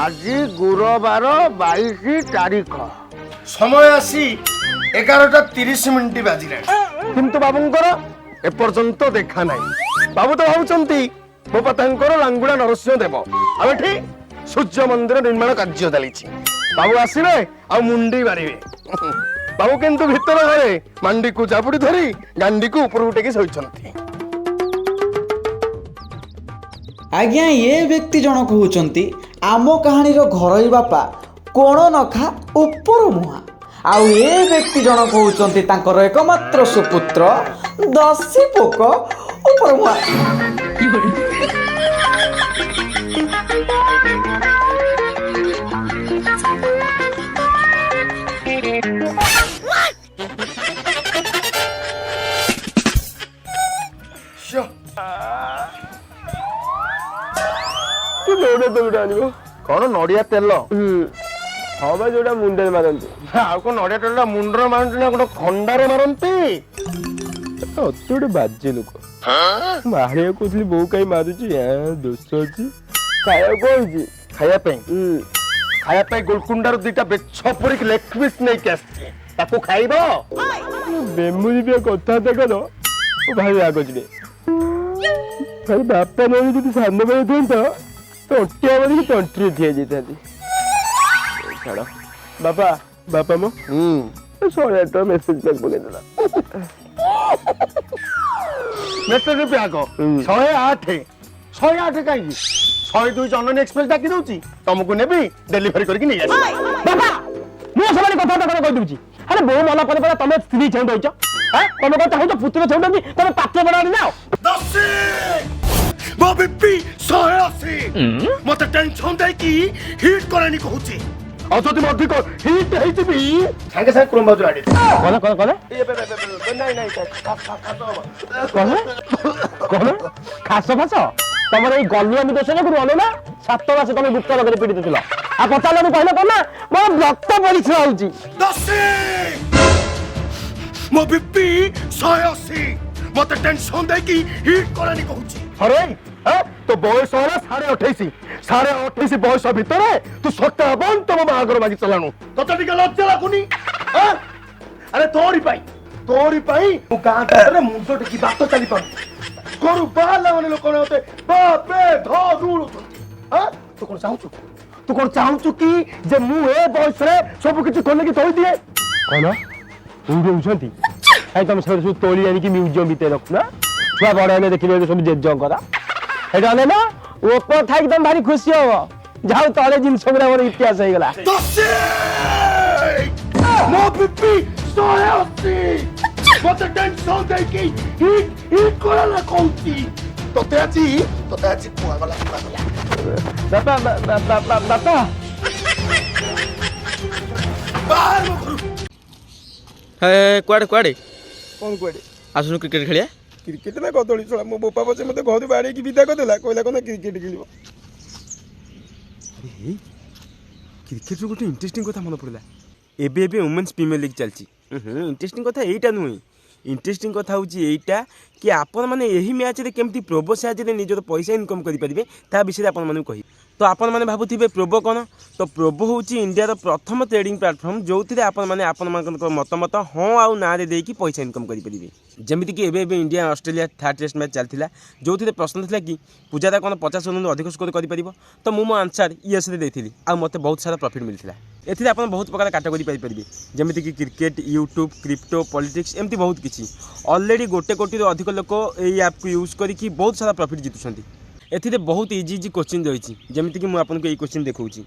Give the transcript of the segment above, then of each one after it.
आज गुरुवार 22 तारीख समय आसी 11:30 बाजिला किंतु बाबूंकर एपर्यंत देखा नहीं। बाबू तो भावुंट मो पतांकर लांगुड़ा नरसिंह देव आम सूर्य मंदिर निर्माण कार्य चली। बाबू आसवे आ मुंडी मारे बाबू किंतु भितर घरे मांडी को चापुड़ी धरी गांडी को ऊपर उठेकी शोचंती। आज्ञा ये व्यक्ति जनक होउचंती आम कहानी घर बापा कोण नखा ऊपर मुहा आउ ये व्यक्ति जनक होउचंती तांकर एकमात्र सुपुत्र दसी पोक ऊपर मुहा। कौन नड़िया तेल हाँ भाई जो मुंडे मारती कौन नड़िया तेल मुंडर मारती ना गोटे खंडारे मारती अति गोटे बाजे लोक मारिया कहली बो कहीं मारुची दोष अच्छी खाया कौन खाया गोलकुंडार दुईटा बेछ पड़ी लेग पीस नहीं आस खाइब बेमुरी भी कथा कर भाई रागज भाई बापा नहीं जो सान भाई था टोटिया बनी तंट्री ठिया जाती छाड़ बापा बापा मो 100 मेसेज पैक पकईदेला मेसेज पैक 108 कहीं 102 जननी एक्सप्रेस डाकी दूची तुमको नेबी डेलीवरी करके नहीं बाबा मु सब कथा कह दूची अरे बो मला पर तुम स्त्री छेउ दउछ तुम कह चाहू पुत्र छेउ दबी तुम पात्र बना जाओ बीपी 180 मत टेंशन दे कि हिट करनी कहूची और जदि अधिक हिट हेजिबी संगे संगे क्रोम बाजू आडी कोन नहीं कोन खास खास तमर ए गलुआमी दोष न करू ना 7 मास तुम गुप्त रोग पीड़ित थिला आ पचाले मु कहले कोन ना मोर रक्त परीक्षा होउची मो बीपी 180 मत टेंशन दे कि हिट करनी कहूची अरे तो बयस है 28.5 बयस भितर तू सत्ता बन तुम बाहागर मागी चलाणु तो लज्जा लगुनी अरे तोरी पाई गाँ मुंड टेकी बात चली पार घर बाहर लोक बापे धूल तू कौन चाहू कि जे मु ए बयस सब किसी खोल तोड़ दिए कौन तुम सब तोली आनिक म्यूजियम भितर रखुना छुआ बड़ हेले देखिए सब जेजर हेटाने ना ऊपर थाई तुम भारी खुशी हो जाओ तले जिनस गुरा मोर इतिहास हो गला मो बीपी 180 मत टेंशन दे कि हिट करला कहूची तोते आछि कुआ वाला बापा बाहर हे कुआडे कौन कुआडे आसुनु क्रिकेट खेलिया क्रिकेट ना कदली छोड़ा मो बोपा पछे मते घर बाड़े की विदा करदेला कहला कोन क्रिकेट खेलिबो क्रिकेट जो गोटे इंटरेस्टिंग कथा मन पड़ला एबे वुमेन्स प्रीमियर लीग चलची इंटरेस्टिंग कथा एटा नुई इंटरेस्टिंग कथा होची एटा कि आपण माने एही मैच रे केमती प्रोबो साहाଯ୍य रे निजर पैसा इनकम करि परिबे ता विषय आपण माने कहि तो आपण माने भाबुथिबे प्रोबो कोन तो प्रोबो होची इंडिया रो प्रथम ट्रेडिंग प्लेटफॉर्म जोथिरे आपण माने आपण मानकर मत हां आउ ना रे देकी पैसा इनकम करि परिबे जमिति कि एबे India Australia third test match चलथिला जोथिरे प्रश्न थिला कि पूजादा कोन 50 रन अधिक स्कोर करि परिबो तो मु आंसर यस रे देथिली आ मते बहुत सारा प्रॉफिट मिलथिला एथिरे आपण बहुत प्रकार कैटेगरी पाई परिबे जमिति कि क्रिकेट यूट्यूब क्रिप्टो पॉलिटिक्स एमती बहुत किछि ऑलरेडी 1 कोटी रो अधिक लोक एई ऐप को यूज करिकि बहुत सारा प्रॉफिट जितुछंती एथिरे बहुत इजी क्वेश्चन रही जमिति कि मु आपनको एई क्वेश्चन देखौची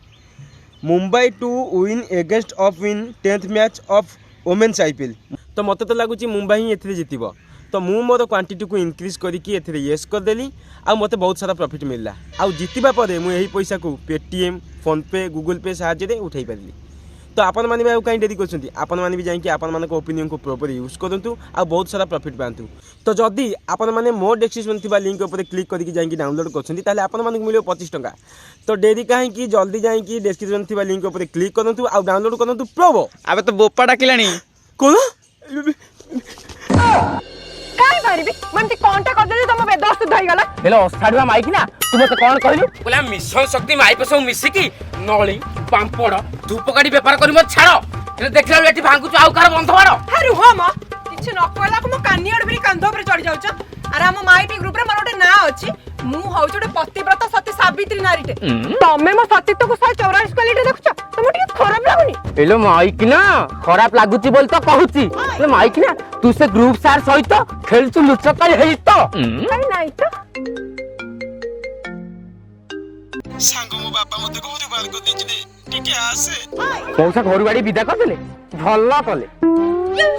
Mumbai to win against of win 10th match of women's IPL तो मते तो लागुची मुंबई ही एथिरे जितिबो तो मु मोर क्वांटिटी को इंक्रीज करिकि एथिरे यस कर देली आ मते बहुत सारा प्रॉफिट मिलला आ जितिबा परे मु एही पैसा को पेटीएम फोन पे गूगल पे साहाय्य रे उठाई पारली तो आपण माने भी कहीं डेरी करछंती आपण माने भी जाइए आपण माने को ओपिनियन को प्रॉपर यूज करंतु आ बहुत सारा प्रॉफिट पांतु तो जदी आपण माने मोर डिस्क्रिप्शन थिबा लिंक ऊपर क्लिक करके जाइए डाउनलोड करछंती ताले आपण माने मिलियो 25 टंका तो डेरी काहे कि जल्दी जाइए डिस्क्रिप्शन थिबा लिंक ऊपर क्लिक करंतु आ डाउनलोड करंतु प्रोबो अबे तो बोपा डाकिलानी कोन काई पारिबी ममती कोनटा कर दे तुम बेद अशुद्ध होई गला हेलो असाडुआ माइकी ना तू मते कोन कहलु बोला मिशन शक्ति माई पे सब मिसी की नळी पांपड़ धूपकाडी व्यापार करी मत छाड़ो हे देखला बेटी भांगु आउ कार बंध बाड़ो अरे हो म किछ न कहला को म कानियाड भी कांधो पर चढ़ जाउछ अरे हम माईटी ग्रुप रे मोर ओटे ना अछि मु हौ जोटे पतिव्रत सती सावित्री नारीटे तमे म सतीत्व को 144 क्वालिटी देखुछ तुम टिके खराब लागुनी हेलो माइकी ना खराब लागुची बोल तो कहूची हेलो माइकी ना तू से ग्रुप सार सहित खेलचु लुचकाई हेई तो काई नाही तो ସାଙ୍ଗ ମୋ ବାପା ମତେ ଘରୁ ବାହାର କରିଦେଇଛି ରେ ଟିକେ ଆସେ ମଉସା ଘରୁ ବାଡି ବିଦା କରିଦେଲେ ଭଲ କଲେ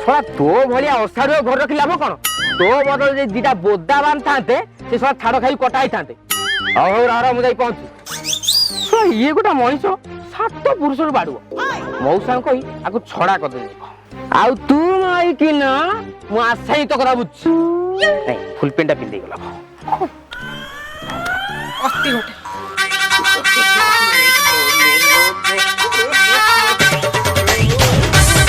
ଶଳା ତୋ ଭଳିଆ ଅସାଢୁଆ ଘର ରଖି ଲାଭ କଣ ତୋ ବଦଳ ଯେ ଦିଟା ବୋଦା ବାନ୍ଧିଥାନ୍ତେ ସେ ଶଳା ଛାଡ ଖାଇ କଟା ହେଇଥାନ୍ତେ ହଉ ରହ ମୁଁ ଯାଇ ପହଞ୍ଚୁ ଶଳା ଇଏ ଗୋଟେ ମଣିଷ ସାତ ପୁରୁଷରୁ ବାଡୁଅ ମଉସାଙ୍କୁ କହି ଆକୁ ଛଡା କରିଦେବି ଆଉ ତୁ ମାଇକି ନା ମୁଁ ଆଶା ହିଁ ତ କଥା ବୁଝୁଛି ଫୁଲ ପେଣ୍ଟଟା ପିନ୍ଧି ଗଲା ଅସ୍ତି ଗୋଟେ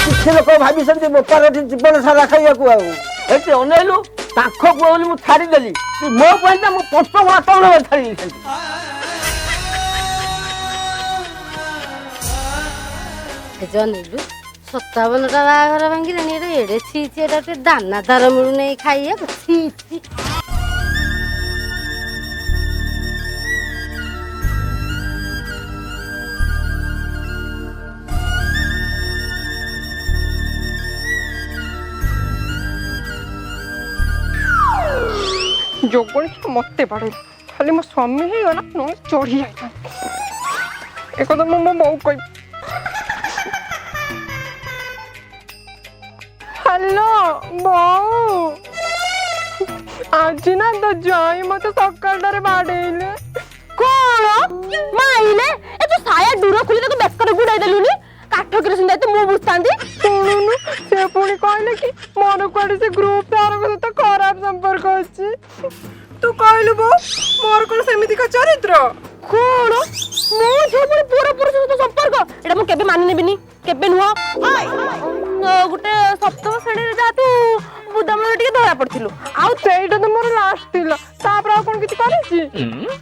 କିଛି ଲୋକ ଭାବିଛନ୍ତି ବେପାର ଜୀବନ ସାରା ଖାଇବାକୁ ଆଉ ଏଠି ଅନେଇଲୁ ତାଙ୍କ ପୁଅ ବୋଲି ମୁଁ ଛାଡ଼ିଦେଲି ମୋ ପାଇଁ ମୁଁ ପଞ୍ଚ ତଳେ ଛାଡ଼ି ଦେଇଛନ୍ତି ଜନିଲୁ 57ଟା ବାହାଘର ଭାଙ୍ଗିଲାଣି ଏଟା ଏଡେ ଛିଛି ଏଟା ଟିକେ ଦାନା ତାର ମିଳୁନାହିଁ ଖାଇବାକୁ ଛିଛି जोगणी मत बाड़े खाली मो स्वामी ही गला न चढ़ी जाता एकदम मो मो कह हेलो बऊ आज ना तो जाई मत सकाळ बाड़ेले कौन माइले ए तू साया दूर खुली तो बेस्कर गुड़ाई देलुनी काठ किरोसिन दे मु बुझतांती सुनुनु से पुणी कहले कि मोर कुआडे से ग्रुप तार को तो खराब संपर्क अछि तू कहलु बो मोर कोन सेमिति का चरित्र कौन मु जे पुणी पूरा पुरुष सहित संपर्क एटा मु केबे मानि नेबिनी केबे नुह गुटे सप्तम श्रेणी जा तू बुदाम टिके धरा पड़थिलु आउ सेइटा तो मोर लास्ट थिला तापर आ कोन किछि करिछि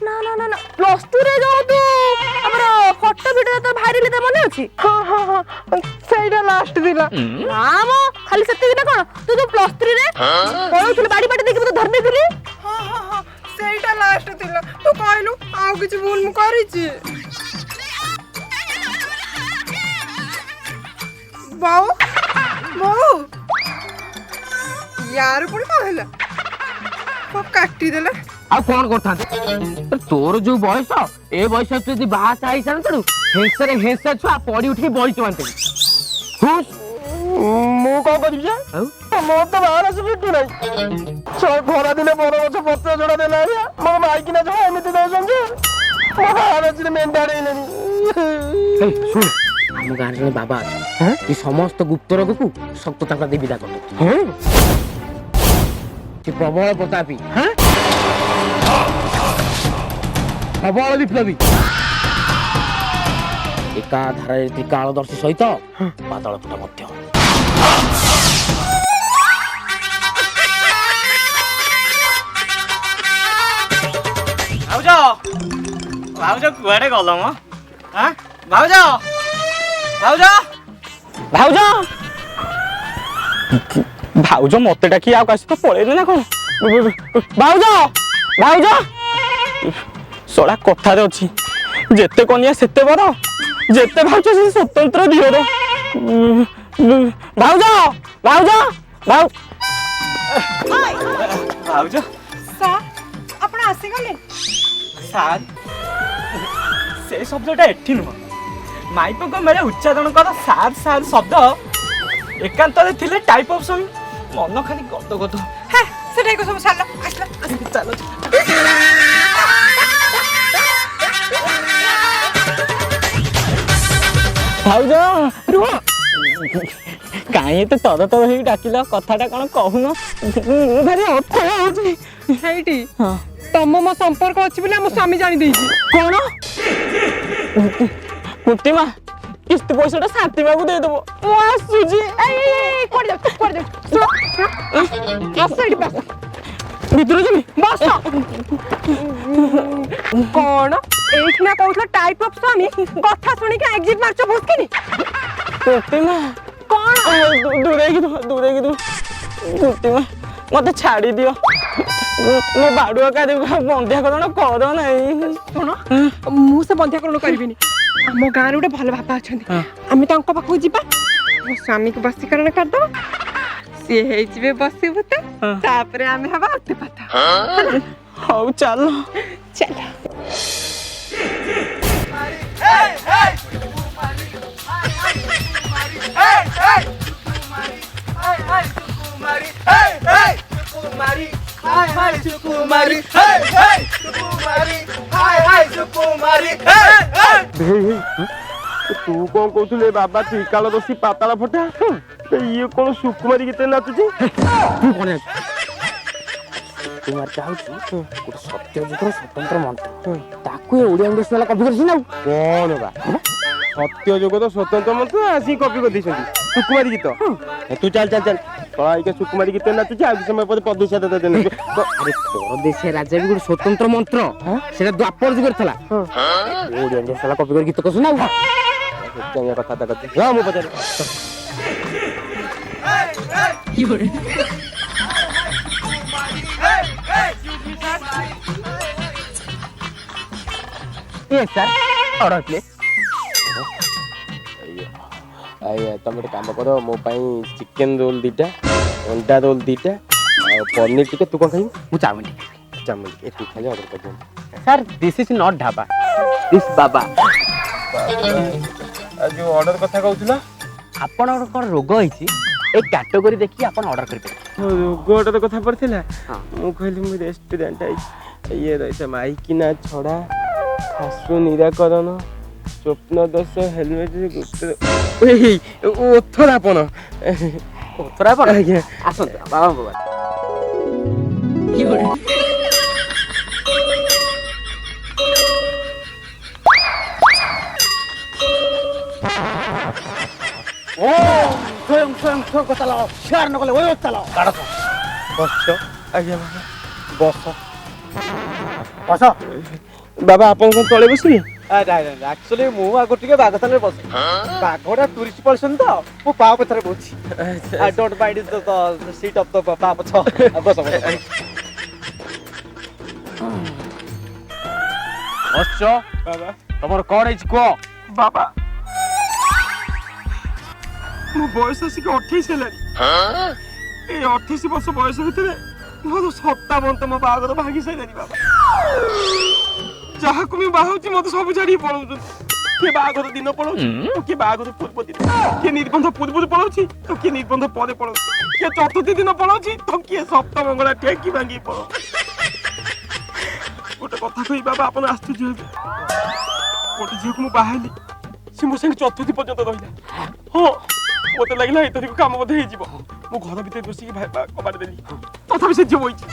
ना ना ना ना प्लस 2 रे जो तू हमर फोटो वीडियो तो वायरल त मने अछि हां हां हां सेइटा लास्ट थिला ना मो खाली सत्य ना कोन तू जो प्लस 3 रे पळौथिल बाडी बाडी देखि तो धरने दिली हां हां हां सेइटा लास्ट थिला तू कहलु आउ किछि भूल मु करिछि बाऊ बाऊ यार पुणी कहला कब काटी देला ଆଉ କଣ କରିଥାନ୍ତେ ତୋର ଯୋଉ ବୟସ ଏ ବୟସ ତୁ ଯଦି ବାହା ସାହି ସାରନ୍ତୁ ହେଁସରେ ହେଁସା ଛୁଆ ପଡି ଉଠିକି ବଳିଛୁ ଆନ୍ତେ ମୁଁ କଣ କରିବି ମୋର ତ ବାହାର ଆସିବି ନାହିଁ ଖରା ଦିନେ ବର ଗଛ ପତ୍ର ଯୋଡା ଦେଲା ମୋ ମାଇକିନା ଯୋଉ ଏମିତି ଦଉଛନ୍ତି ମୋ ବାହାର ଆସିଲେ ମେଣ୍ଢା ହେଇଲେଣି ଶୁଣ ଆମ ଗାଁରେ ଜଣେ ବାବା ଅଛନ୍ତି ଏ ସମସ୍ତ ଗୁପ୍ତ ରୋଗକୁ ସତ ତାଙ୍କ ଦେଇ ବିଦା କରିଦେଉଛି ସେ ପ୍ରବଳ ପ୍ରତାପୀ ପ୍ରବଳ ବିପ୍ଳବୀ ଏକା ଧାରାରେ ତ୍ରିକାଳଦର୍ଶୀ ସହିତ ବାଦଳ ଫୁଟା ମଧ୍ୟ ଭାଉଜ ଭାଉଜ କୁଆଡେ ଗଲ ମ ଭାଉଜ ଭାଉଜ ଭାଉଜ ଭାଉଜ ମତେ ଡାକି ଆଉ କାଶ ତ ପଳେଇଲେ ନା କଣ ଭାଉଜ ଭାଉଜ ଶଳା କଥାରେ ଅଛି ଯେତେ କନିଆ ସେତେ ବର ଯେତେ ଭାଉଜ ସେ ସ୍ୱତନ୍ତ୍ର ଦିଅର ଭାଉଜ ଭାଉଜ ଭାଉଜ ସାର୍ ଆପଣ ଆସିଗଲେ ସାର୍ ସେ ଶବ୍ଦଟା ଏଠି ନୁହଁ ମାଇପଙ୍କ ମେଳେ ଉଚ୍ଚାରଣ କର ସାର୍ ସାର୍ ଶବ୍ଦ ଏକାନ୍ତରେ ଥିଲେ ଟାଇପ୍ ଅଫ୍ ସଙ୍ଗ ମନ ଖାଲି ଗଦ ଗଦ হ্যাঁ সেটাই কো সব সারলা আসলা ଚାଲ ଭାଉଜ ରୁହ କାହିଁ ଏତେ ତର ତର ହେଇକି ଡାକିଲ କଥାଟା କଣ କହୁନ ମୁଁ ଭାରି ଅଥୟ ହଉଛି ସେଇଠି ତମ ମୋ ସମ୍ପର୍କ ଅଛି ବୋଲି ଆମ ସ୍ୱାମୀ ଜାଣି ଦେଇଛି କଣ କୁଟିମା किस्त पैसा शांति बाबू देदेव मु आसुची କୁଆଡେ ଯାଉଛୁ କୁଆଡେ ଯାଉଛୁ ଆସ ଏଠି ବସ ভিতরে যাবি ବସ କଣ ଏଇଠି ନା କହୁଥିଲ ଟାଇପ ଅଫ ସ୍ୱାମୀ କଥା ଶୁଣିକି ଏକ୍ଜିଟ୍ ମାରୁଛ ଭୁସ୍କିନି ପ୍ରତିମା କଣ ଦୂରେଇକି ପ୍ରତିମା ମତେ ଛାଡି ଦିଅ ମୋ ବାଡୁଆ କାହାକୁ ବନ୍ଧ୍ୟାକରଣ କର ନାହିଁ ଶୁଣ ମୁଁ ସେ ବନ୍ଧ୍ୟାକରଣ କରିବିନି ଆମ ଗାଁରେ ଗୋଟେ ଭଲ ବାପା ଅଛନ୍ତି ଆମେ ତାଙ୍କ ପାଖକୁ ଯିବା ମୋ ସ୍ୱାମୀକୁ ବଶୀକରଣ କରିଦବା ସିଏ ହେଇଯିବେ ବଶୀଭୂତ ତାପରେ ଆମେ ହବା ଅତିପାତ ହଉ ଚାଲ ଚାଲ ତୁ କଣ କହୁଥିଲୁ ବାବା ତ୍ରିକାଳ ଦୋଷୀ ପାତାଳ ଫଟା ଇଏ କଣ ସୁକୁମାରୀ ଗୀତରେ ନାଚୁଛି ସୁକୁମାରୀଟା ହଉଛି ଗୋଟେ ସତ୍ୟଯୁଗର ସ୍ୱତନ୍ତ୍ର ମନ୍ତ୍ର ତାକୁ ଓଡ଼ିଆ ଇଂଲିଶ ବାଲା କପି କରିଛି ନା କଣ ବା ସତ୍ୟ ଯୁଗ ତ ସ୍ୱତନ୍ତ୍ର ମନ୍ତ୍ର ଆସିକି କପି କରିଦେଇଛନ୍ତି ସୁକୁମାରୀ ଗୀତ ତୁ ଚାଲ ଚାଲ ଚାଲ କଳାଇକା ସୁକୁମାରୀ ଗୀତ ନାଚୁଛି ଆଉ କିଛି ସମୟ ପରେ ପଦୁଷା ତୋର ଦେଶିଆ ରାଜା ବି ଗୋଟେ ସ୍ୱତନ୍ତ୍ର ମନ୍ତ୍ର ସେଟା ଦ୍ୱାପର ଯୁଗରେ ଥିଲା ଓଡ଼ିଆ ଇଂଲିଶ ବାଲା କପି କରି ଗୀତ କରୁଛୁ ନା କଥାଟା କଥା ହଁ ମୁଁ ପଚାରେ ସାର୍ ଅର୍ଡର ପ୍ଲେସ୍ ଆଜ୍ଞା ତମେ ଗୋଟେ କାମ କର ମୋ ପାଇଁ ଚିକେନ ରୋଲ ଦିଟା ଅଣ୍ଡା ରୋଲ ଦିଟା ଆଉ ପନିର ଟିକେ ତୁ କଣ ଖାଇବୁ ମୁଁ ଚାଉମିନ ଚାଉମିନ ଏତିକି ଖାଲି ଅର୍ଡର କରିଦିଅନ୍ତୁ sir this is not dhaba this ବାବା ଆଉ ଯୋଉ ଅର୍ଡର କଥା କହୁଥିଲ ଆପଣଙ୍କର କ'ଣ ରୋଗ ହେଇଛି ଏ କ୍ୟାଟେଗୋରୀ ଦେଖି ଆପଣ ଅର୍ଡର କରିପାରିବେ ରୋଗଟାର କଥା ପଡ଼ିଥିଲା ମୁଁ କହିଲି ମୁଁ ରେଷ୍ଟୁରାଣ୍ଟ ଇଏ ରହିଥା ମାଇକିନା ଛଡ଼ା ଖାସୁ ନିରାକରଣ ସ୍ୱପ୍ନ ଦୋଷ ହେଲମେଟ ଓଥରାପଣ ଓଥରାପଣ ଆଜ୍ଞା ଆସନ୍ତୁ ବାବାଙ୍କ ବାବା ସ୍ୱୟଂ ଚାଲ ସେୟାର ନ କଲେ ଓୟ ଚାଲ ବସ ଆଜ୍ଞା ବସ ବସ ବାବା ଆପଣ କଣ ତଳେ ବସିବେ ଆକ୍ଚୁଆଲି ମୁଁ ଆଗ ଟିକେ ବାଘ ତଳରେ ବସେ ବାଘଟା ଟୁରିଷ୍ଟ ପଳେଇଛନ୍ତି ତ ମୁଁ ପା ପଛରେ ବସୁଛି I don't mind the seat of the ପା ପଛ ବସ ବସ ବାବା ତମର କ'ଣ ହେଇଛି କୁହ ବାବା ମୋ ବୟସ ଆସିକି 28 ହେଲାଣି ଏଇ 28 ବର୍ଷ ବୟସ ଭିତରେ ମୋର 57 ମୋ ବାହାଘର ଭାଙ୍ଗି ସାରିଲାଣି ବାବା ଯାହାକୁ ମୁଁ ବାହା ହଉଛି ମତେ ସବୁ ଛାଡିକି ପଳଉଛନ୍ତି କିଏ ବାହାଘର ଦିନ ପଳଉଛି କିଏ ବାହାଘର ପୂର୍ବ ଦିନ କିଏ ନିର୍ବନ୍ଧ ପୂର୍ବରୁ ପଳଉଛି ତ କିଏ ନିର୍ବନ୍ଧ ପରେ ପଳଉଛି କିଏ ଚତୁର୍ଥୀ ଦିନ ପଳଉଛି ତ କିଏ ସପ୍ତମଙ୍ଗଳା ଟେକି ଭାଙ୍ଗି ପଳଉଛି ଗୋଟେ କଥା କହି ବାବା ଆପଣ ଆଶ୍ଚର୍ଯ୍ୟ ହେବେ ଗୋଟେ ଝିଅକୁ ମୁଁ ବାହା ହେଲି ସେ ମୋ ସାଙ୍ଗେ ଚତୁର୍ଥୀ ପର୍ଯ୍ୟନ୍ତ ରହିଲା ହଁ ମତେ ଲାଗିଲା ଏଥରିକ କାମ ବୋଧେ ହେଇଯିବ ମୁଁ ଘର ଭିତରେ ବସିକି କବାଟ ଦେଲି ତଥାପି ସେ ଝିଅ ବଇଛି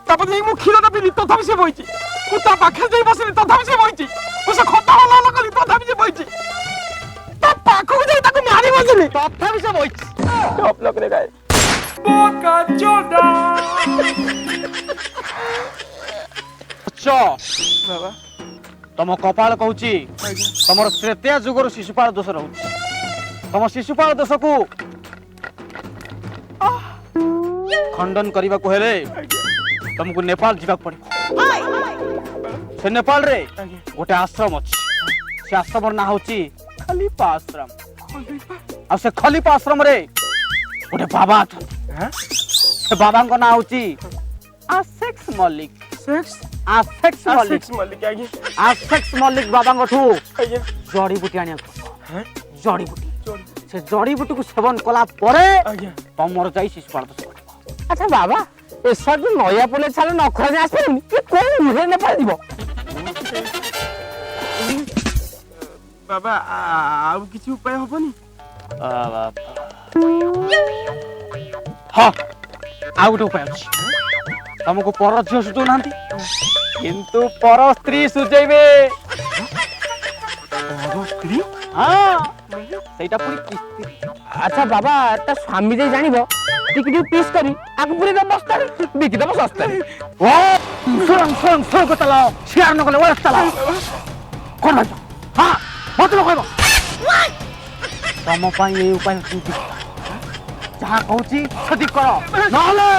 ତାପରେ ଯାଇ ମୁଁ କ୍ଷୀରଟା ପିଲି ତଥାପି ସେ ବଇଛି ମୁଁ ତା ପାଖରେ ଯାଇ ବସିଲି ତଥାପି ସେ ବଇଛି ମୁଁ ସେ ଖଟା ହଲ କଲି ତଥାପି ସେ ବଇଛି ତା ପାଖକୁ ଯାଇ ତାକୁ ମାରି ବସିଲି ତଥାପି ସେ ବଇଛି ଟପ ଲକରେ ଗାଏ ବୋକା ଚୋଦା ବାବା ତମ କପାଳ କହୁଛି ତମର ତ୍ରେତୟା ଯୁଗର ଶିଶୁପାଳ ଦୋଷ ରହୁଛି ତମ ଶିଶୁପାଳ ଦୋଷକୁ ଖଣ୍ଡନ କରିବାକୁ ହେଲେ ତମକୁ ନେପାଳ ଯିବାକୁ ପଡିବ ସେ ନେପାଳରେ ଗୋଟେ ଆଶ୍ରମ ଅଛି ସେ ଆଶ୍ରମର ନାଁ ହଉଛି ଖଲିଫା ଆଶ୍ରମ ଆଉ ସେ ଖଲିଫା ଆଶ୍ରମରେ ଗୋଟେ ବାବା ଅଛନ୍ତି ସେ ବାବାଙ୍କ ନାଁ ହଉଛି ଆସେକ୍ସ ମଲ୍ଲିକ ଆସେକ୍ସ ମଲ୍ଲିକ ବାବାଙ୍କଠୁ ଜଡିବୁଟି ଆଣିବାକୁ ଜଡିବୁଟି ସେ ଜଡିବୁଟିକୁ ସେବନ କଲା ପରେ ତମର ଯାଇ ଶିଶୁପାଳ ଦୋଷ ଘଟିବ ଆଚ୍ଛା ବାବା ଏସବୁ ନୟା ପୋଲେ ଛାଡି ନଖରା ଯାଇ ଆସିପାରୁନି ଏ କୋଉ ମୁହଁରେ ନେପାଳ ଯିବ ବାବା ଆଉ କିଛି ଉପାୟ ହବନି ହଁ ଆଉ ଗୋଟେ ଉପାୟ ଅଛି ତମକୁ ପର ଝିଅ ସୁଝଉନାହାନ୍ତି କିନ୍ତୁ ପର ସ୍ତ୍ରୀ ସୁଝେଇବେ ସ୍ତ୍ରୀ ସେଇଟା ପୁଣି କିସ୍ତି। ଆଚ୍ଛା ବାବା ତା ସ୍ୱାମୀ ଯେ ଜାଣିବ ଟିକେ ଟିକେ ପିସ୍ କରି ଆକୁ ପୁରେଇ ଦବ ବସ୍ତାରେ ବିକିଦବ ଶସ୍ତାରେ। ଓ ସ୍ୱୟଂ ଚାଲ ସିଆର ନ କଲେ ଓଏ ଚାଲ କଣ ଭାଇ ହଁ ମତେ କହିବ ତମ ପାଇଁ ଏଇ ଉପାୟ ଠିକ୍। ଯାହା କହୁଛି ସେତିକି କର ନହେଲେ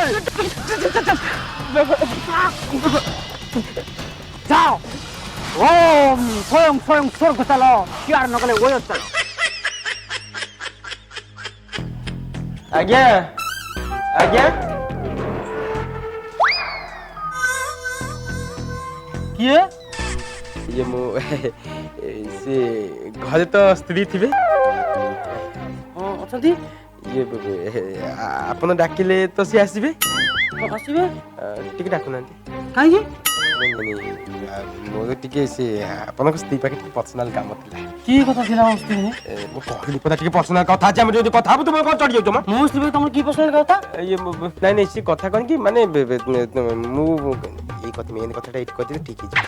ଯାଅ। ଓମ୍ ସ୍ୱୟଂ ସ୍ୱର୍ଗ ଚାଲ ସିଆର ନ କଲେ ଓୟ ଚାଲ। ଆଜ୍ଞା ଆଜ୍ଞା କିଏ? ଇଏ ମୁଁ ସେ ଘରେ ତ ସ୍ତ୍ରୀ ଥିବେ। ହଁ ଅଛନ୍ତି। ଇଏ ଆପଣ ଡାକିଲେ ତ ସିଏ ଆସିବେ। ଆସିବେ ଟିକେ ଡାକୁନାହାନ୍ତି। କାହିଁକି? ମୋର ଟିକେ ସେ ଆପଣଙ୍କ ସ୍ତ୍ରୀ ପାଖେ ଟିକେ ପର୍ସନାଲ କାମ ଥିଲା। କି କଥା ଥିଲା ମୋ ସ୍ତ୍ରୀ? ମୁଁ କହିଲି ପରା ଟିକେ ପର୍ସନାଲ କଥା ଅଛି। ଆମେ ଯଦି କଥା ହବୁ ତୁମେ କଣ ଚଢି ଯାଉଛ? ମୋ ସ୍ତ୍ରୀ ତମର କି ପର୍ସନାଲ କଥା? ଇଏ ନାଇଁ ନାଇଁ ସେ କଥା କଣ କି ମାନେ ମୁଁ ଏଇ କଥା ମେନ୍ କଥାଟା ଏଇଠି କହିଥିଲେ ଠିକ୍ ହେଇଯିବ।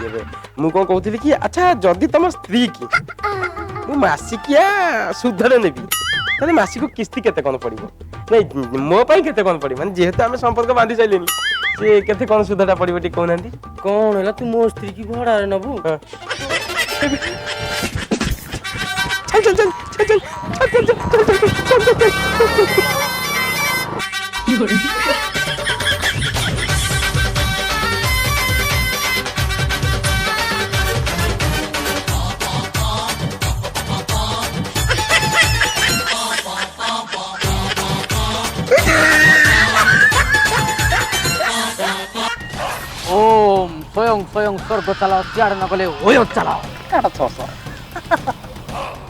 ଇଏ ମୁଁ କଣ କହୁଥିଲି କି ଆଚ୍ଛା ଯଦି ତମ ସ୍ତ୍ରୀ କି ମୁଁ ମାସିକିଆ ସୁଧରେ ନେବି ତାହେଲେ ମାସିକ କିସ୍ତି କେତେ କଣ ପଡିବ? ନାଇଁ ମୋ ପାଇଁ କେତେ କଣ ପଡିବ? ମାନେ ଯେହେତୁ ଆମେ ସମ୍ପର୍କ ବାନ୍ଧି ସାରିଲେନି ସେ କେତେ କଣ ସୁଧଟା ପଡିବ ଟିକେ କହୁନାହାନ୍ତି। କଣ ହେଲା ତୁ ମୋ ସ୍ତ୍ରୀ କି ଭଡାରେ ନବୁ? ଓମ୍ ସ୍ୱୟଂ ସ୍ୱର୍ଗ ଚାଲ ସିଆଡେ ନ ଗଲେ ଓୟ ଚାଲ।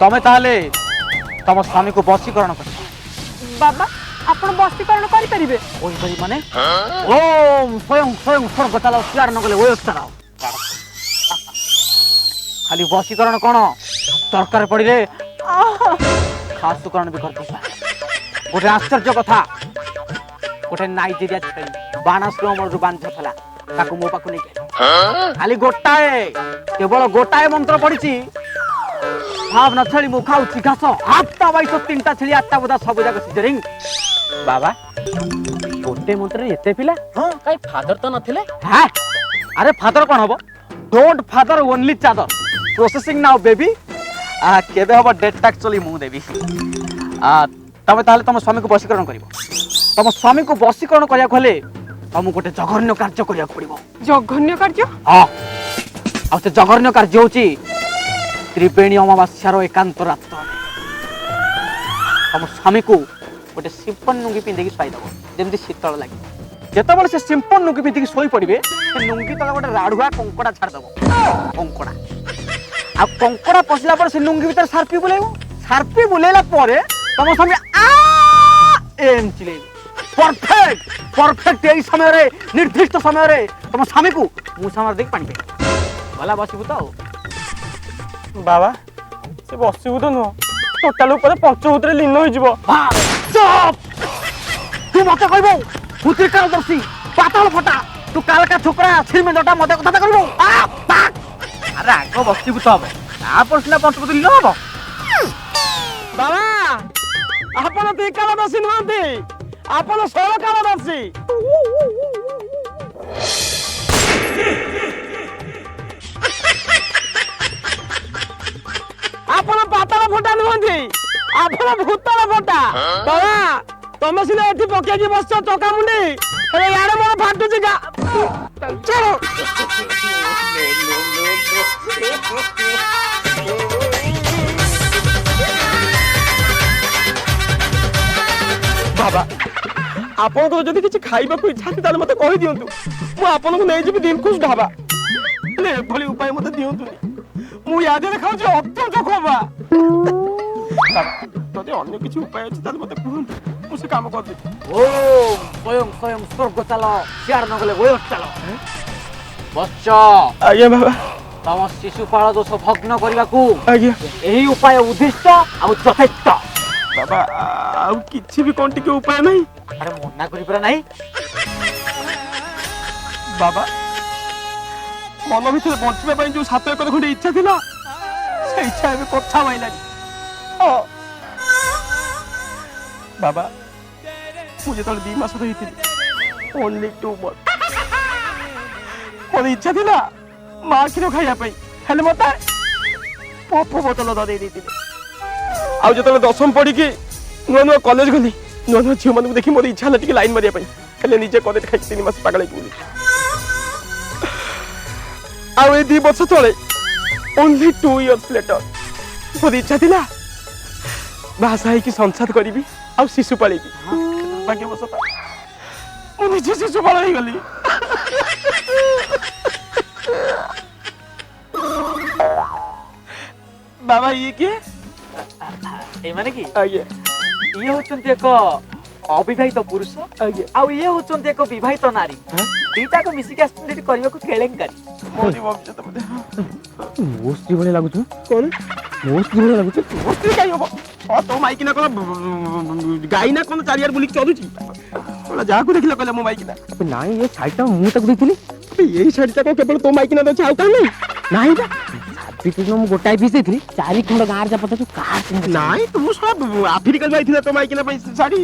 ତମେ ତାହେଲେ ତମ ସ୍ୱାମୀକୁ ବଶୀକରଣ କର। ବାବା ଆପଣ ବଶୀକରଣ କରିପାରିବେ? କହିପାରି ମାନେ ଓମ୍ ସ୍ୱୟଂ ସ୍ୱର୍ଗ ଚାଲ ସିଆଡେ ନ ଗଲେ ଓୟ ଚାଲ। ଖାଲି ବଶୀକରଣ କଣ ଦରକାର ପଡିଲେ ଖାସୁକରଣ ବି କରିଦେବା। ଗୋଟେ ଆଶ୍ଚର୍ଯ୍ୟ କଥା ଗୋଟେ ନାଇଜେରିଆ ଛେଳି ବାଣାସୁର ଅମଳରୁ ବାନ୍ଧିଥିଲା ତାକୁ ମୋ ପାଖକୁ ନେଇକି ଖାଲି କେବଳ ଗୋଟାଏ ମନ୍ତ୍ର ପଡିଛି। ଭାବନା ଛେଳି ମୁଁ ଖାଉଛି ଘାସ ଆଠଟା ବାଇଶ ତିନିଟା ଛେଳି ଆଠଟା ବୋଧା ସବୁ ଯାକ ସିଜରିଂ। ବାବା ଗୋଟେ ମନ୍ତ୍ରରେ ଏତେ ପିଲା? ହଁ କାଇଁ ଫାଦର ତ ନଥିଲେ? ହ্যাঁ ଆରେ ଫାଦର କଣ ହବ? ଡୋଣ୍ଟ ଫାଦର ଓନ୍ଲି ଚାଦର ପ୍ରୋସେସିଂ ନାଉ ବେବି। କେବେ ହବ ଡେଟ୍ ଆକ୍ଚୁଆଲି ମୁଁ ଦେବି। ତମେ ତାହେଲେ ତମ ସ୍ୱାମୀକୁ ବଶୀକରଣ କରିବ। ତମ ସ୍ୱାମୀକୁ ବଶୀକରଣ କରିବାକୁ ହେଲେ ତମକୁ ଗୋଟେ ଜଘନ୍ୟ କାର୍ଯ୍ୟ କରିବାକୁ ପଡିବ। ଜଘନ୍ୟ କାର୍ଯ୍ୟ? ହଁ ଆଉ ସେ ଜଘନ୍ୟ କାର୍ଯ୍ୟ ହଉଛି ତ୍ରିବେଣୀ ଅମାବାସ୍ୟାର ଏକାନ୍ତ ରାତ୍ର ତମ ସ୍ୱାମୀକୁ ଗୋଟେ ସିମ୍ପଲ ଲୁଙ୍ଗି ପିନ୍ଧିକି ଶୋଇଦବ ଯେମିତି ଶୀତଳ ଲାଗିବ। ଯେତେବେଳେ ସେ ସିମ୍ପଲ ଲୁଙ୍ଗି ପିନ୍ଧିକି ଶୋଇ ପଡିବେ ସେ ଲୁଙ୍ଗି ତଳେ ଗୋଟେ ରାଢୁଆ କଙ୍କଡା ଛାଡିଦବ। କଙ୍କଡା ଆଉ କଙ୍କଡା ପଶିଲା ପରେ ସେ ଲୁଙ୍ଗି ଭିତରେ ସାର୍ପି ବୁଲେଇବ। ସାର୍ପି ବୁଲେଇଲା ପରେ ତମ ସ୍ୱାମୀ ଏମିତି ଚିଲେଇବ। ପରଫେକ୍ଟ ଏଇ ସମୟରେ ନିର୍ଦ୍ଦିଷ୍ଟ ସମୟରେ ତମ ସ୍ୱାମୀକୁ ମୁଁ ସମୟ ଦେଇକି ପାଣି ପିଇବ। ଗଲା ବସିବୁ ତ ଆଉ। ବାବା ସେ ବସିବୁ ତ ନୁହଁ ଟୋଟାଲ ଉପରେ ପଞ୍ଚଭୂତରେ ଲୀନ ହେଇଯିବ। ତୁ ମତେ କହିବୁ ମୁଁ ତ୍ରିକାଳଦର୍ଶୀ ପାତାଳ ଫଟା ତୁ କାଲକା ଛୋକରା ଶ୍ରୀମେନ୍ଦଟା ମତେ କଥା କରିବୁ। ଆରେ ଆଗ ବସିବୁ ତ ହବ ତାପରେ ସିନା ପଞ୍ଚଭୂତ ଲୀନ ହବ। ବାବା ଆପଣ ତ୍ରିକାଳଦର୍ଶୀ ନୁହନ୍ତି ଆପଣ ଷୋଳକାଳଦର୍ଶୀ। ଆପଣ ପାତାଳ ଫଟା ନୁହନ୍ତି ଆପଣ ଭୂତଳ ଫଟା। ବାବା ତମେ ସିନା ଏଠି ପକେଇକି ବସିଛ ଚକା ମୁଣ୍ଡି ହେଲେ ୟାଡେ ମୋର ଫାଟୁଛି ଗା। ବାବା ଆପଣଙ୍କର ଯଦି କିଛି ଖାଇବାକୁ ଇଚ୍ଛା ଅଛି ତାହେଲେ ମତେ କହିଦିଅନ୍ତୁ ମୁଁ ଆପଣଙ୍କୁ ନେଇଯିବି ଦିଲଖୁଶ ଢାବା। ହେଲେ ଏଭଳି ଉପାୟ ମତେ ଦିଅନ୍ତୁନି ମୁଁ ୟା ଦେହରେ ଖାଉଛି ଅତ୍ୟନ୍ତ ଖୋବା। ଯଦି ଅନ୍ୟ କିଛି ଉପାୟ ଅଛି ତାହେଲେ ମତେ କୁହନ୍ତୁ ମୁଁ ସେ କାମ କରିଦେବି। ସ୍ୱୟଂ ସ୍ୱର୍ଗ ଚାଲ ସିଆଡେ ନ ଗଲେ ଓୟ ଚାଲ। ବଶ୍ଚ ଆଜ୍ଞା ବାବା ତମ ଶିଶୁପାଳ ଦୋଷ ଭଗ୍ନ କରିବାକୁ ଆଜ୍ଞା ଏହି ଉପାୟ ଉଦ୍ଦିଷ୍ଟ ଆଉ ଯଥେଷ୍ଟ। ବାବା ଆଉ କିଛି ବି କଣ ଟିକେ ଉପାୟ ନାହିଁ? ଆରେ ମନା କରିପାର ନାହିଁ। ବାବା ମନ ଭିତରେ ବଞ୍ଚିବା ପାଇଁ ଯୋଉ 7 ଏକର ଖଣ୍ଡେ ଇଚ୍ଛା ଥିଲା ସେ ଇଚ୍ଛା ଏବେ କଥା ମାଇଲାନି। ବାବା ମୁଁ ଯେତେବେଳେ 2 ମାସର ହେଇଥିଲି ଓନ୍ଲି 2 ମନ୍ଥ ମୋର ଇଚ୍ଛା ଥିଲା ମା କ୍ଷୀର ଖାଇବା ପାଇଁ, ହେଲେ ମତେ ପପୁ ବୋତଲ ଦେଇ ଦେଇଥିଲେ। ଆଉ ଯେତେବେଳେ 10ମ ପଢିକି ନୂଆ ନୂଆ କଲେଜ ଗଲି, ନୂଆ ନୂଆ ଝିଅମାନଙ୍କୁ ଦେଖି ମୋର ଇଚ୍ଛା ହେଲା ଟିକେ ଲାଇନ୍ ମାରିବା ପାଇଁ, ହେଲେ ନିଜେ କଲେଜ ଖାଇକି 3 ମାସ ପାଗଳ ହେଇକି ବୁଲି। ଆଉ ଏଇ 2 ବର୍ଷ ତଳେ ଓନ୍ଲି 2 ଇୟର୍ସ ଲେଟର ମୋର ଇଚ୍ଛା ଥିଲା ବାହା ହେଇକି ସଂସାର କରିବି ଆଉ ଶିଶୁ ପାଳିବି। ଭାଗ୍ୟବଶତଃ ମୁଁ ନିଜେ ଶିଶୁପାଳ ହେଇଗଲି। ବାବା ଇଏ କିଏ? ଏମାନେ କି ଆଜ୍ଞା ଇଏ ହଉଛନ୍ତି ଏକ ଅବିବାହିତ ପୁରୁଷ, ଆଜ୍ଞା ଆଉ ଇଏ ହଉଛନ୍ତି ଏକ ବିବାହିତ ନାରୀ। ଦିଟାକୁ ମିଶିକି ଆସିଛନ୍ତି ଏଠି କରିବାକୁ କେଳେଙ୍କାରୀ। ମୋରି ଭବିଷ୍ୟତ ବୋଧେ। ମୋ ସ୍ତ୍ରୀ ଭଳିଆ ଲାଗୁଛୁ। କଣ ମୋ ସ୍ତ୍ରୀ ଭଳିଆ ଲାଗୁଛୁ। ମୋ ସ୍ତ୍ରୀ କାହିଁ ହବ? ତୋ ମାଇକିନା କଣ ଗାଈ ନା କଣ ଚାରିଆଡେ ବୁଲିକି ଚରୁଛି? ଯାହାକୁ ଦେଖିଲା କହିଲା ମୋ ମାଇକିନା। ନାଇଁ ଏ ଶାଢ଼ୀଟା ମୁଁ ତାକୁ ଦେଇଥିଲି। ଏଇ ଶାଢୀଟା କଣ କେବଳ ତୋ ମାଇକିନା ଅଛି, ଆଉ କାହିଁ ନାହିଁ? ନାଇଁ ବା ସାବିତ୍ରୀ ମୁଁ ଗୋଟାଏ ପିସ୍ ଦେଇଥିଲି, 4 ଖଣ୍ଡ ଗାଁରେ ଯା ପଚାରୁଛୁ କାହାର ନାଇଁ ତୁ ସବୁ ଆଫ୍ରିକାରୁ ଯାଇଥିଲା ତୋ ମାଇକିନା ପାଇଁ ଶାଢୀ।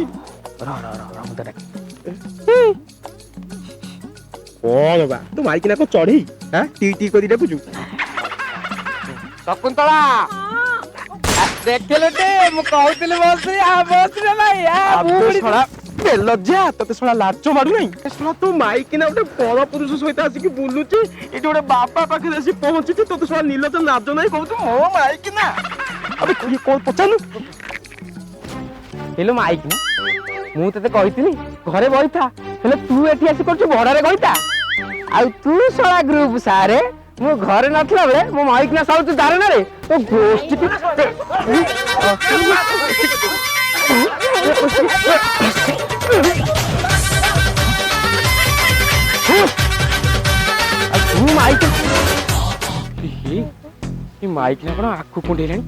ମୁଁ ତ ଡାକେ। କଣ ବା ତୁ ମାଇକିନା କଣ ଚଢେଇ? ଟି ଟି କରି ଡାକୁଛୁ? ଶକୁନ୍ତଳା ଦେଖିଲୁ ଟେ ମୁଁ କହୁଥିଲି ଲଜ୍ଜା ତତେ ଶଳା ଲାଜ ମାଡୁନାହିଁ? ଶଳା ତୁ ମାଇକିନା ଗୋଟେ ପର ପୁରୁଷ ସହିତ ଆସିକି ବୁଲୁଛି, ଏଠି ଗୋଟେ ବାପା ପାଖରେ ଆସି ପହଞ୍ଚିଛି, ତତେ ଶଳା ନିଲଜ ଲାଜ ନାହିଁ କହୁଛୁ ମୋ ମାଇକିନା? ଆବେ କଣ ପଚାରୁନୁ? ହେଲୋ ମାଇକିନା ମୁଁ ତତେ କହିଥିଲି ଘରେ ବଇଥା, ହେଲେ ତୁ ଏଠି ଆସି କରୁଛୁ ଭଡାରେ ଗଇତା। ଆଉ ତୁ ଶଳା ଗ୍ରୁପ ସାରେ ମୁଁ ଘରେ ନଥିଲା ବେଳେ ମୋ ମାଇକିନା ସାଉଛୁ ଦାରଣାରେ ତୋ ଗୋଷ୍ଠୀ ମାଇକିନା କଣ ଆଖୁ କୁଣ୍ଡେଇଲାଣି?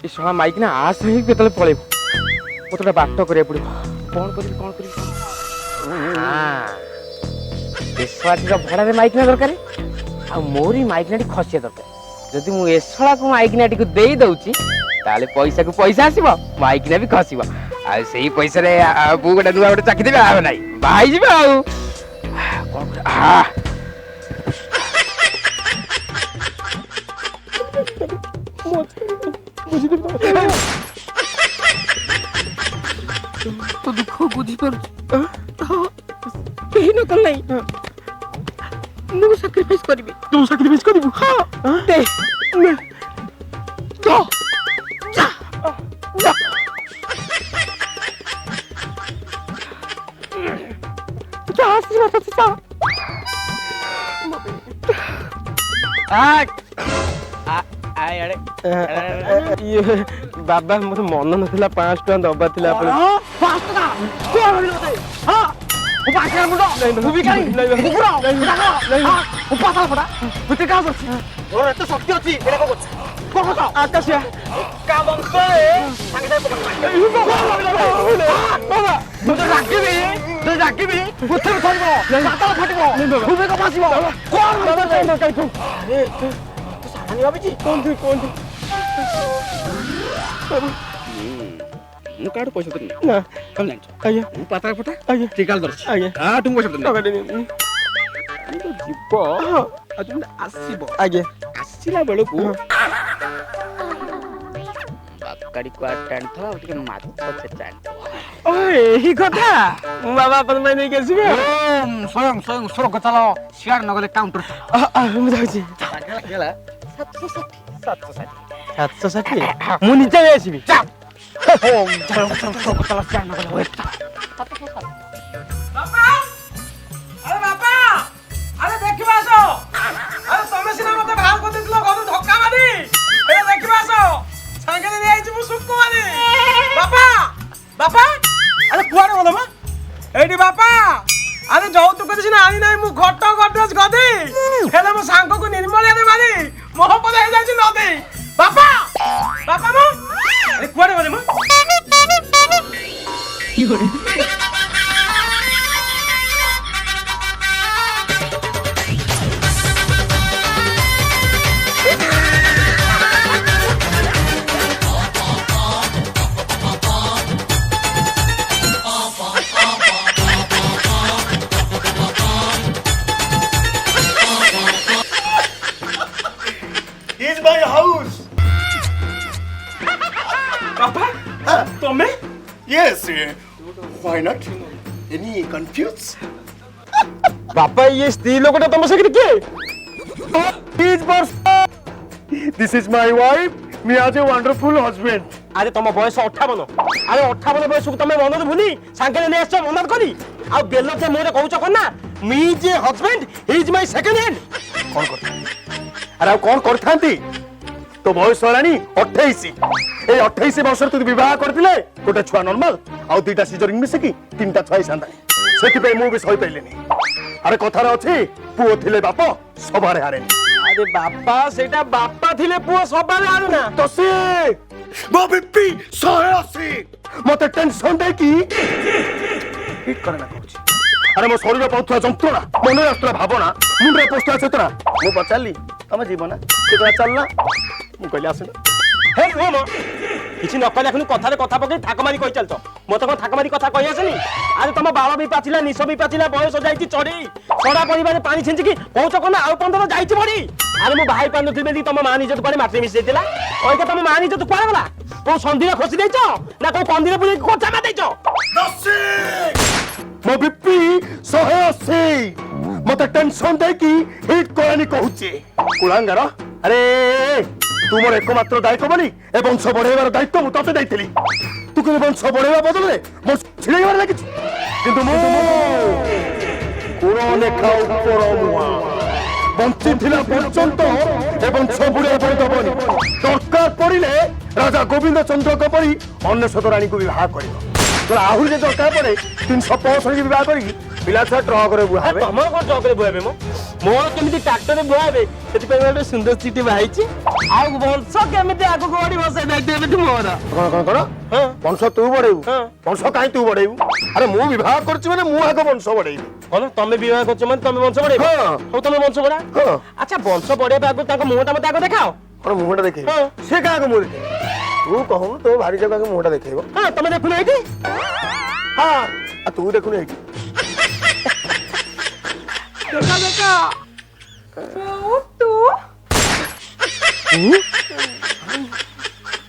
ଏ ଶଳା ମାଇକିନା ଆସ ହେଇକି କେତେବେଳେ ପଳେଇବ, ମତେ ଗୋଟେ ବାଟ କରିବାକୁ ପଡିବ। କଣ କରିବି? ଏସଳାଟିର ଭଡାରେ ମାଇକିନା ଦରକାର, ଆଉ ମୋରି ମାଇକିନାଟି ଖସିବା ଦରକାର। ଯଦି ମୁଁ ଏସଳାକୁ ମାଇକିନାଟିକୁ ଦେଇ ଦଉଛି ତାହେଲେ ପଇସାକୁ ପଇସା ଆସିବ, ମାଇକିନା ବି ଖସିବ, ଆଉ ସେଇ ପଇସାରେ ମୁଁ ଗୋଟେ ନୂଆ ଗୋଟେ ଚାକିରି ଦେବି। ଆଉ ନାହିଁ ବାହା ହେଇଯିବ। ଆଉ କଣ ତୋ ଦୁଃଖ ବୁଝିପାରୁଛି। କେହି ନ କଲେ ନାହିଁ, ମୁଁ ସାକ୍ରିଫାଇସ୍ କରିବି। ତୁ ସାକ୍ରିଫାଇସ୍ କରିବୁ? ହଁ ଦେ ବାବା ମୋର ମନ ନଥିଲା 500 ଟଙ୍କା ଦବା ଥିଲା। ମୁଁ କାହାଠୁ ପଇସା ଦେବି ନା? ତମେ ଜାଣିଛ ଆଜ୍ଞା ମୁଁ ପାତାଳ ଫଟା ଆଜ୍ଞା ଟିକାଲ ଧରିଛି ଆଜ୍ଞା କାହାଠୁ ପଇସା ଦେବି ଯିବ ଆଉ ତୁମେ ଆସିବ ଆଜ୍ଞା ଆସିଲା ବେଳକୁ ବାକାଡି କୁଆଡେ ଆଣିଥିବ ଆଉ ଟିକେ ମାଛ ଛେଚା ଆଣିଥିବ। ଏହି କଥା ମୁଁ ବାବା ଆପଣଙ୍କ ପାଇଁ ନେଇକି ଆସିବି। ସ୍ୱୟଂ ସ୍ୱର୍ଗ ଚାଲ, ସିଆଡେ ନଗଲେ କାଉଣ୍ଟର ମୁଁ ଯାଉଛି। 760 ମୁଁ ନିଜେ ଆସିବି। ତମେ ସିନା ମତେ ବାହାର କରିଦେଇଥିଲ ଘରୁ ଧକ୍କା ମାରି, ଦେଖିବା ଆସ ସାଙ୍ଗରେ ନେଇଯାଇଛି ମୁଁ ସୁକୁମାରୀ। ବାପା ବାପା ଆରେ କୁଆଡେ ଗଲ ବା? ଏଇଠି ବାପା। ଆରେ ଯୌତୁକ ସିନା ଆଣି ନାହିଁ ମୁଁ ଘଟ ଗଡରେଜ ଗଦି, ହେଲେ ମୋ ସାଙ୍ଗକୁ ନିର୍ମଳିଆରେ ମାରି ମୋହପଦ ହେଇଯାଇଛି ନଦୀ। ବାପା ବାପା ମୁଁ ଆରେ କୁଆଡେ ଗଲେ ମୁଁ? हाउस बापा तमे yes why not any confuse बापा ये स्त्री लोकटा तम सके के दिस इज माय वाइफ मी आज ए वंडरफुल हस्बैंड अरे तुम बयस 58 अरे 58 बयस को तुम मन भूली सांगे ने आछो मन करी आ बेलो के मोरे कहउछ कोन ना मी जे husband he is my second hand कौन करता अरे कौन करथांती तो बयस होलानी 28 ए 28 वर्ष तू विवाह करथिले गोटे छुआ नॉर्मल आ दुईटा सिजरिंग मिसे की तीनटा छुआ सांदा सेति पे मु भी सही पैलेनी अरे कथार अछि पुओ थिले बाप सबारे हारेनी अरे बापा सेटा बापा थिले पुओ सबारे हारे ना तो से वो बिप्पी 180 मते टेंशन दे की हिट करे ना कहूची अरे मो शरीर पाउथुआ जंत्रणा मन रास्ता भावना मुंडे पोस्टा चेतना मु पचारली तमे जीवन से कह चलना मु कहली आसे हे रो मो किछि न कहले कथा रे कथा पके ठाक मारी कहि चलतो मते कोन ठाक मारी कथा कहि आसेनी अरे तुम बाल भी पाचिला निश भी पाचिला बयस जाईची चढ़ी सड़ा परिवार पानी छिंची की कहउछ कोन आउ 15 जाईची बड़ी अरे मो भाई पान नथिबे दी तुम मान इज्जत पानी माटी मिस देला ओइ के तुम मान इज्जत कुआरे गला को संधीरे खोसी देचो ना को कंदीरे पुली कोचा मा देचो मो बिप्पी 180 मते टेंशन दे की हिट करनी कहूची कुलांगार अरे तू मोर एकमात्र दायित्व बनी ए वंश बढ़ेबार दायित्व मु तते दैथिली तू के वंश बढ़ेबा बदले मोर छिड़ेबार लागिछ किंतु मु कोन लेखा ऊपर मुआ बंची थिला पर्यंत ए वंश बुढ़े पड़दबनी दरकार पड़िले राजा गोविंद चंद्र को परी अन्य रानी को विवाह करियो तो आहुल जे दरकार पड़े 365 विवाह करी पिला छुआ ट्रक रे बुहा तुम को ट्रक रे बुहाबे मो मोर केमिति ट्रैक्टर रे बुहाबे सेति पे गोटे सुंदर चिटी बाहिची आ वंश केमिति आगो गोडी बसे देखते तू मोर कौन वंश तू बढ़ेबू वंश काई तू बढ़ेबू अरे मु विवाह करछि माने मु आगो वंश बढ़ेबी कोन तमे विवाह करछ माने तमे वंश बढ़ेबो हो तमे वंश बढ़ा अच्छा वंश बढ़ेबा आगो ताको मुहटा मते आगो देखाओ कोन मुहटा देखे से का आगो मुहटा तू कहू तो भारी जगह के मुहटा देखेबो हां तमे देखु नै एठी हां तू देखु नै एठी देखा देखा तू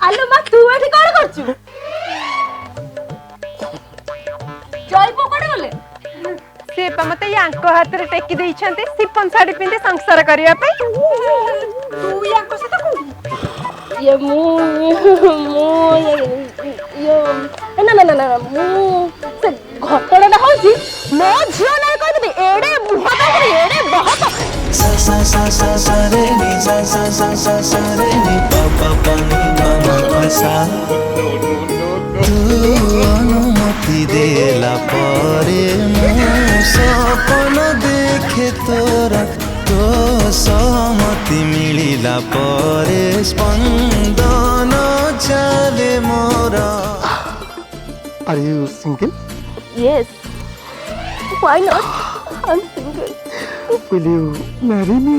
आलो मा तू एठी कोन करछु जयपो कोड गले से मते यांको हाथ रे टेकी देई छन्ते सिपन साड़ी पिंदे संसार करिया पे तू यांको से तो ये ना मु से घटना ना होसी मो झियो ना कहि दे एडे मुहा का एडे बहुत सा सा सा सा सा रे नी सा सा सा सा सा रे नी पा पा पा नी मा मा सा तू अनुमति देला परे मु सपन देखे तोरा तो सहमति मिलिला परे स्पंदन चले मोरा are you single Yes. Why not? I'm single. Will you marry me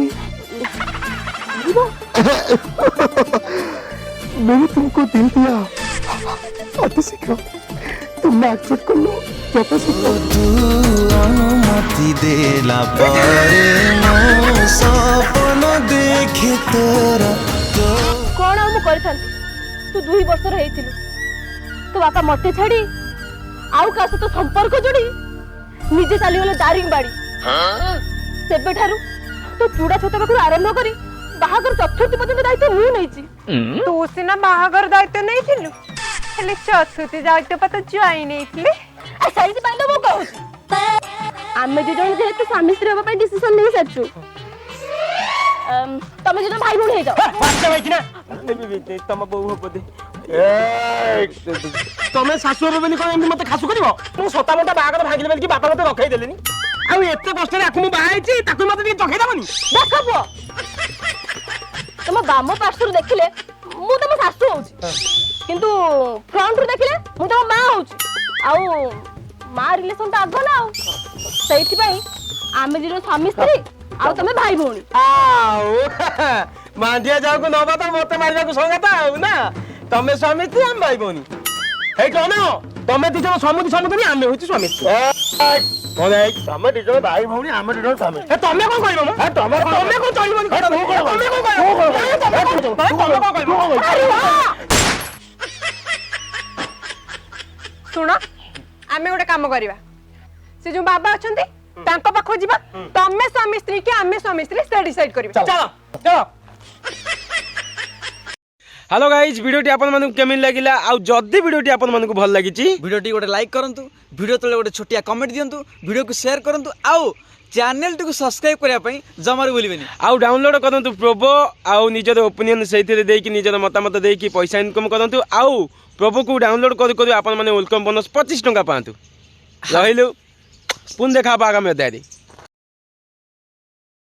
मैंने तुमको दिल दिया अति शीघ्र तुमने एक्सेप्ट कर लो जैसे शीघ्र तू अनुमति देला परे मो सपन देखे तोरा तो कौन हम करथान तू 2 वर्ष रहिथिलु तो बापा मते छाड़ी आउ का सहित संपर्क जोड़ी निजे चली गले दारिंग बाड़ी सेबे ठारू तो चूड़ा छोटा पाखु आरंभ करी बाहागर चतुर्थी पर्यंत दायित्व मु नैची तू सिना बाहागर दायित्व नहीं थिलु हेले चतुर्थी दायित्व पता जाई नहीं थिले आ साइज पाइलो मो कहू आमे जे जण जेहेतु स्वामी स्त्री होबा पई डिसिजन नै सरछु तमे जे भाई भूण हे जाओ बात भाई किना तम बहु होपदे तमे शाशु होबे बनी कोन एमती मते खासु करिवो मु सता मोटा बागर भागिले बेल की बापा मते रखै देलेनी आ एते कष्ट रे आकु मु बाहाइची ताकु मते टी जखै दबनी देखो पुओ तम बाम पार्श्व देखिले मु तम शाशु होउची किंतु फ्रंट रू देखिले मु तम मां होउची आउ मां रिलेशन त आगो ना सेति पई आमे जे स्वामी स्त्री आउ तमे भाई भौणी आओ मांडिया जाऊ को नबा त मते मारिया को संगता आउ ना तमे स्वामी स्त्री हम भाई भौणी हे कोन तमे ती जण समुदी समुदी आमे होची स्वामी स्त्री କଣ ଯାଇ ତମେ ଦି ଜଣ ଭାଇ ଭଉଣୀ ଆମେ ଦି ଜଣ ସ୍ୱାମୀ ତମେ କଣ କହିବ ମ? ତମେ ତମେ କଣ ଚଳିବନି? ତମେ କଣ ଶୁଣ ଆମେ ଗୋଟେ କାମ କରିବା ସେ ଯୋଉ ବାବା ଅଛନ୍ତି ତାଙ୍କ ପାଖକୁ ଯିବା ତମେ ସ୍ୱାମୀ ସ୍ତ୍ରୀ କି ଆମେ ସ୍ୱାମୀ ସ୍ତ୍ରୀ ସେ ଡିସାଇଡ କରିବେ ଚାଲ ଚାଲ। हेलो गाइज वीडियोटी आपण मानक केमिन लागिला आ जदी वीडियोटी आपण मानक भल लागिची वीडियोटी गोटे लाइक करंतु वीडियो तले गोटे छोटिया कमेंट दियंतु वीडियो को शेयर करंतु आउ चैनल टी को सब्सक्राइब करिया पई जमार बोलिबेनी आउ डाउनलोड करंतु प्रोबो आउ निजर ओपिनियन सहित देकी निजर मतामत देकी पैसा इनकम करंतु आउ प्रोबो को डाउनलोड कर आपण माने वेलकम बोनस 25 टंका पांतु रहिलु पुन देखा आगामी अध्याय।